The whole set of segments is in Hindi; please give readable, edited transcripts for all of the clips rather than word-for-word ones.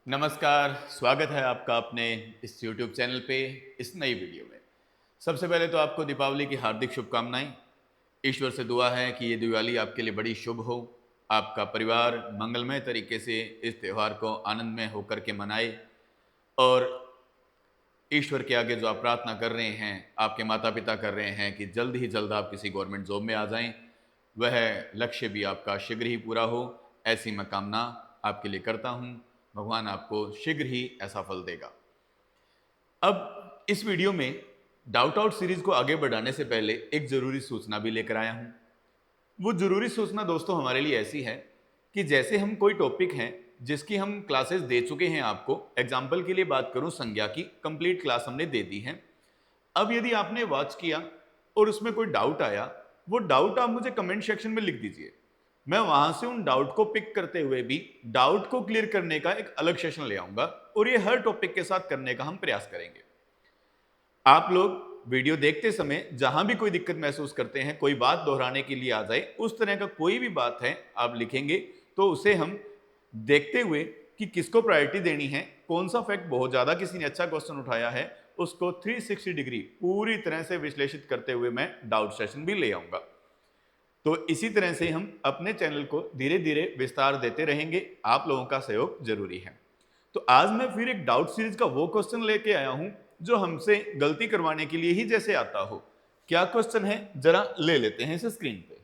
नमस्कार, स्वागत है आपका अपने इस YouTube चैनल पे इस नई वीडियो में। सबसे पहले तो आपको दीपावली की हार्दिक शुभकामनाएं। ईश्वर से दुआ है कि ये दिवाली आपके लिए बड़ी शुभ हो, आपका परिवार मंगलमय तरीके से इस त्यौहार को आनंद में होकर के मनाए और ईश्वर के आगे जो आप प्रार्थना कर रहे हैं, आपके माता-पिता कर रहे हैं कि जल्द ही जल्द आप किसी गवर्नमेंट जॉब में आ जाएँ, वह लक्ष्य भी आपका शीघ्र ही पूरा हो, ऐसी मैं कामना आपके लिए करता हूँ। भगवान आपको शीघ्र ही ऐसा फल देगा। अब इस वीडियो में डाउट आउट सीरीज को आगे बढ़ाने से पहले एक ज़रूरी सूचना भी लेकर आया हूँ। वो ज़रूरी सूचना दोस्तों हमारे लिए ऐसी है कि जैसे हम कोई टॉपिक हैं जिसकी हम क्लासेस दे चुके हैं आपको, एग्जाम्पल के लिए बात करूं संज्ञा की कंप्लीट क्लास हमने दे दी है। अब यदि आपने वॉच किया और उसमें कोई डाउट आया, वो डाउट आप मुझे कमेंट सेक्शन में लिख दीजिए। मैं वहां से उन डाउट को पिक करते हुए भी डाउट को क्लियर करने का एक अलग सेशन ले आऊंगा और ये हर टॉपिक के साथ करने का हम प्रयास करेंगे। आप लोग वीडियो देखते समय जहां भी कोई दिक्कत महसूस करते हैं, कोई बात दोहराने के लिए आ जाए, उस तरह का कोई भी बात है आप लिखेंगे तो उसे हम देखते हुए कि किसको प्रायोरिटी देनी है, कौन सा फैक्ट बहुत ज्यादा किसी ने अच्छा क्वेश्चन उठाया है, उसको 360 डिग्री पूरी तरह से विश्लेषित करते हुए मैं डाउट सेशन भी ले आऊंगा। तो इसी तरह से हम अपने चैनल को धीरे धीरे विस्तार देते रहेंगे, आप लोगों का सहयोग जरूरी है। तो आज मैं फिर एक डाउट सीरीज का वो क्वेश्चन लेके आया हूं जो हमसे गलती करवाने के लिए ही जैसे आता हो। क्या क्वेश्चन है, जरा ले लेते हैं इसे स्क्रीन पे।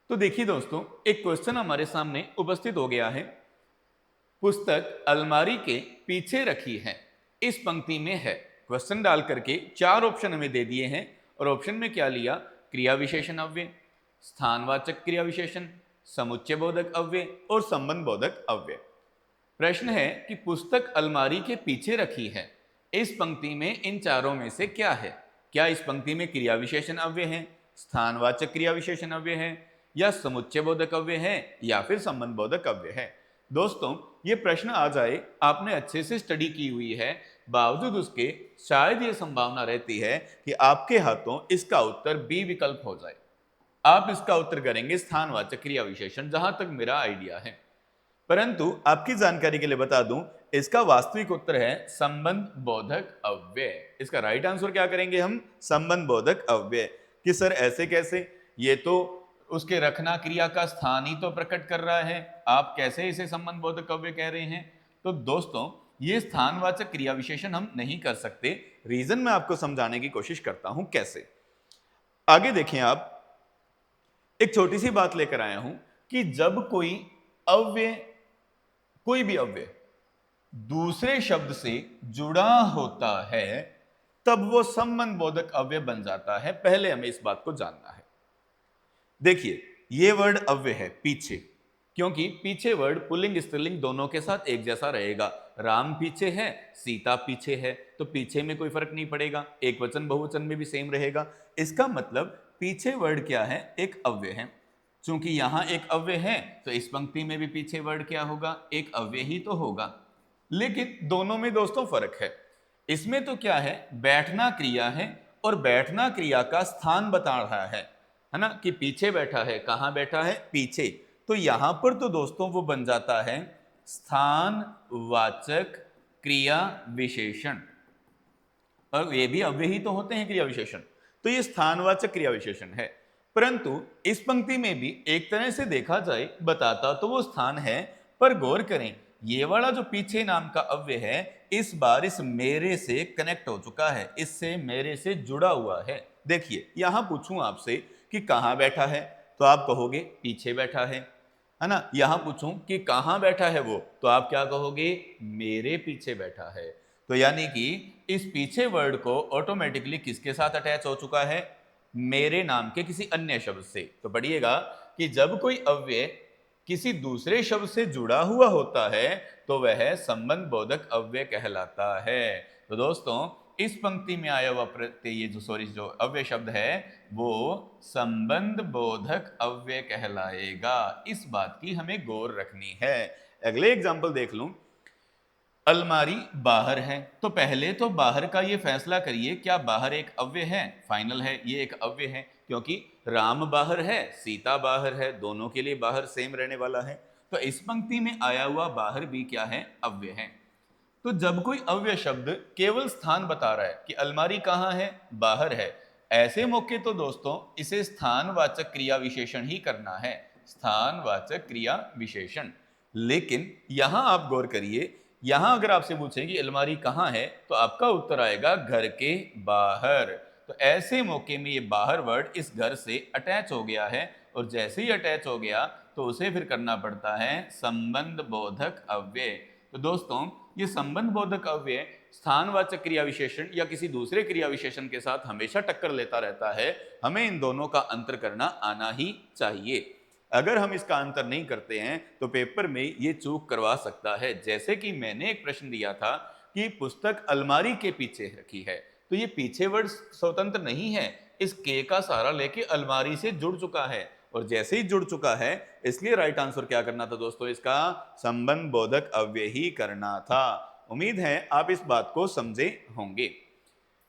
तो देखिए दोस्तों, एक क्वेश्चन हमारे सामने उपस्थित हो गया है। पुस्तक अलमारी के पीछे रखी है, इस पंक्ति में है। क्वेश्चन डाल करके चार ऑप्शन हमें दे दिए हैं और ऑप्शन में क्या लिया, क्रिया विशेषण अव्यय, स्थानवाचक क्रिया विशेषण, समुच्चय बोधक अव्यय और संबंध बोधक अव्यय। प्रश्न है कि पुस्तक अलमारी के पीछे रखी है, इस पंक्ति में इन चारों में से क्या है। क्या इस पंक्ति में क्रिया विशेषण अव्यय है, स्थानवाचक क्रिया विशेषण अव्यय है, या समुच्चय बोधक अव्यय है, या फिर संबंध बोधक अव्यय है। दोस्तों, ये प्रश्न आ जाए, आपने अच्छे से स्टडी की हुई है, बावजूद उसके शायद ये संभावना रहती है कि आपके हाथों इसका उत्तर बी विकल्प हो जाए। आप इसका उत्तर करेंगे स्थानवाचक क्रिया विशेषण, जहां तक मेरा आइडिया है। परंतु आपकी जानकारी के लिए बता दूं, इसका वास्तविक उत्तर है संबंध बोधक अव्यय। इसका राइट आंसर क्या करेंगे हम, संबंध बोधक अव्यय। कि सर ऐसे कैसे, ये तो उसके रखना क्रिया का स्थान ही तो प्रकट कर रहा है, आप कैसे इसे संबंध बोधक अव्यय कह रहे हैं। तो दोस्तों, ये स्थानवाचक क्रिया विशेषण हम नहीं कर सकते। रीजन मैं आपको समझाने की कोशिश करता हूं कैसे। आगे देखें आप, एक छोटी सी बात लेकर आया हूं कि जब अव्यय कोई भी अव्यय दूसरे शब्द से जुड़ा होता है, तब वो संबंध बोधक अव्यय बन जाता है। पहले हमें इस बात को जानना है। देखिए, ये वर्ड अव्यय है पीछे, क्योंकि पीछे वर्ड पुल्लिंग स्त्रीलिंग दोनों के साथ एक जैसा रहेगा। राम पीछे है, सीता पीछे है, तो पीछे में कोई फर्क नहीं पड़ेगा, एक वचन बहुवचन में भी सेम रहेगा। इसका मतलब पीछे वर्ड क्या है, एक अव्यय है। चूंकि यहां एक अव्यय है, तो इस पंक्ति में भी पीछे वर्ड क्या होगा, एक अव्यय ही तो होगा। लेकिन दोनों में दोस्तों फर्क है। इसमें तो क्या है, बैठना क्रिया है और बैठना क्रिया का स्थान बता रहा है ना, कि पीछे बैठा है, कहां बैठा है, पीछे। तो यहां पर तो दोस्तों वो बन जाता है स्थानवाचक क्रिया विशेषण, और ये भी अव्यय ही तो होते हैं क्रिया विशेषण, तो ये स्थानवाचक क्रिया विशेषण है। परंतु इस पंक्ति में भी एक तरह से देखा जाए, बताता तो वो स्थान है, पर गौर करें, ये वाला जो पीछे नाम का अव्यय है, इस बार इस मेरे से कनेक्ट हो चुका है, इससे मेरे से जुड़ा हुआ है। देखिए, यहां पूछूं आपसे कि कहां बैठा है, तो आप कहोगे पीछे बैठा है ना। यहां पूछूं कि कहां बैठा है वो, तो आप क्या कहोगे, मेरे पीछे बैठा है। तो यानी कि इस पीछे वर्ड को ऑटोमेटिकली किसके साथ अटैच हो चुका है, मेरे नाम के किसी अन्य शब्द से। तो पढ़िएगा कि जब कोई अव्यय किसी दूसरे शब्द से जुड़ा हुआ होता है, तो वह संबंध बोधक अव्यय कहलाता है। तो दोस्तों, इस पंक्ति में आया हुआ प्रत्यय, ये जो अव्यय शब्द है, वो संबंध बोधक अव्यय कहलाएगा। इस बात की हमें गौर रखनी है। अगले एग्जाम्पल देख लूं, अलमारी बाहर है, तो पहले तो बाहर का ये फैसला करिए, क्या बाहर एक अव्यय है, फाइनल है, ये एक अव्यय है, क्योंकि राम बाहर है, सीता बाहर है, दोनों के लिए बाहर सेम रहने वाला है। तो इस पंक्ति में आया हुआ बाहर भी क्या है? अव्यय है। तो जब कोई अव्यय शब्द केवल स्थान बता रहा है कि अलमारी कहाँ है, बाहर है, ऐसे मौके तो दोस्तों इसे स्थानवाचक क्रिया विशेषण ही करना है, स्थानवाचक क्रिया विशेषण। लेकिन यहां आप गौर करिए, यहां अगर आपसे पूछें कि अलमारी कहाँ है, तो आपका उत्तर आएगा घर के बाहर। तो ऐसे मौके में ये बाहर वर्ड इस घर से अटैच हो गया है, और जैसे ही अटैच हो गया तो उसे फिर करना पड़ता है संबंध बोधक अव्यय। तो दोस्तों ये संबंध बोधक अव्यय स्थानवाचक क्रिया विशेषण या किसी दूसरे क्रिया विशेषण के साथ हमेशा टक्कर लेता रहता है, हमें इन दोनों का अंतर करना आना ही चाहिए। अगर हम इसका अंतर नहीं करते हैं तो पेपर में ये चूक करवा सकता है। जैसे कि मैंने एक प्रश्न दिया था कि पुस्तक अलमारी के पीछे रखी है, तो ये पीछे वर्ड स्वतंत्र नहीं है, इस के का सहारा लेके अलमारी से जुड़ चुका है, और जैसे ही जुड़ चुका है इसलिए राइट आंसर क्या करना था दोस्तों? इसका संबंध बोधक अव्यय ही करना था। उम्मीद है आप इस बात को समझे होंगे।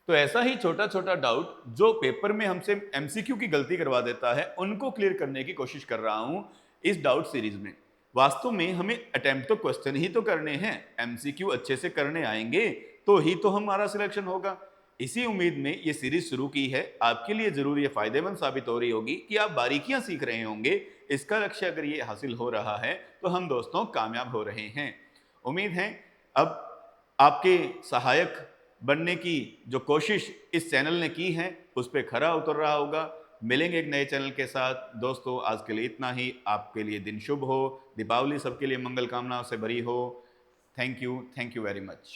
तो ऐसा ही छोटा छोटा डाउट जो पेपर में हमसे एमसीक्यू की गलती करवा देता है, उनको क्लियर करने की कोशिश कर रहा हूं इस डाउट सीरीज में। वास्तव में हमें अटेम्प्ट तो क्वेश्चन ही तो करने हैं, एमसीक्यू अच्छे से करने आएंगे तो ही तो हमारा सिलेक्शन होगा। इसी उम्मीद में ये सीरीज शुरू की है, आपके लिए जरूर ये फायदेमंद साबित हो रही होगी कि आप बारीकियां सीख रहे होंगे। इसका लक्ष्य अगर ये हासिल हो रहा है तो हम दोस्तों कामयाब हो रहे हैं। उम्मीद है अब आपके सहायक बनने की जो कोशिश इस चैनल ने की है उस पर खरा उतर रहा होगा। मिलेंगे एक नए चैनल के साथ। दोस्तों आज के लिए इतना ही। आपके लिए दिन शुभ हो, दीपावली सबके लिए मंगल कामनाओं से भरी हो। Thank you very much.